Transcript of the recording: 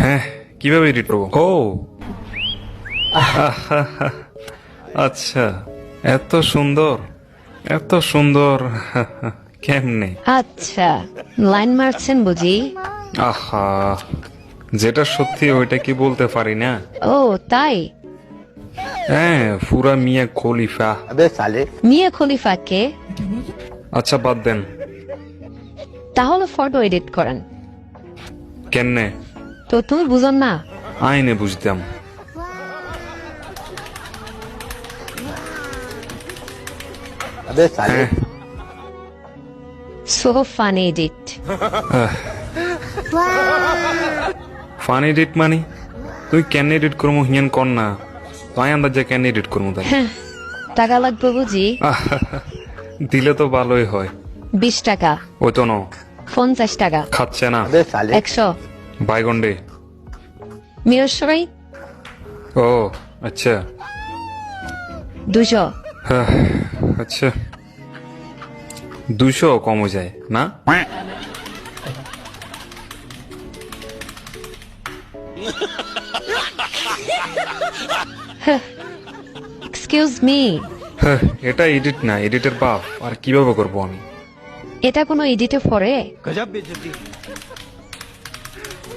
হ্যাঁ, কিভাবে এডিট করবো? ও আচ্ছা, এত সুন্দর, এত সুন্দর। কেমনে? আচ্ছা, লাইন মারছেন বুঝি? আহা, যেটা সত্যি ওইটা কি বলতে পারি না? ও তাই? হ্যাঁ, পুরা মিয়া খলিফা। মিয়া খলিফা কে? আচ্ছা, বাদ দেন। তাহলে ফটো এডিট করেন। কেমনে? তো তুমি বুঝন না? আইনে বুঝতাম। হ্যাঁ, so fun edit. Fun edit মানে তুই কেন এডিট করবো হিয়ান কর না, তাই আন্দাজে কেন এডিট করবো তাই? হ্যাঁ, টাকা লাগবে বুঝি? দিলে তো ভালোই হয়। 20 টাকা, ওই তো ন 50 টাকা, খাচ্ছে না 100। বাইগন্ডে। মিরসরাই ও আচ্ছা, 200। আচ্ছা 200 কমও যায় না? এক্সকিউজ মি, এটা এডিট না, এডিটের বাপ। আর কিভাবে করবো আমি? এটা কোনো এডিটে পড়ে? गजब बेइज्जती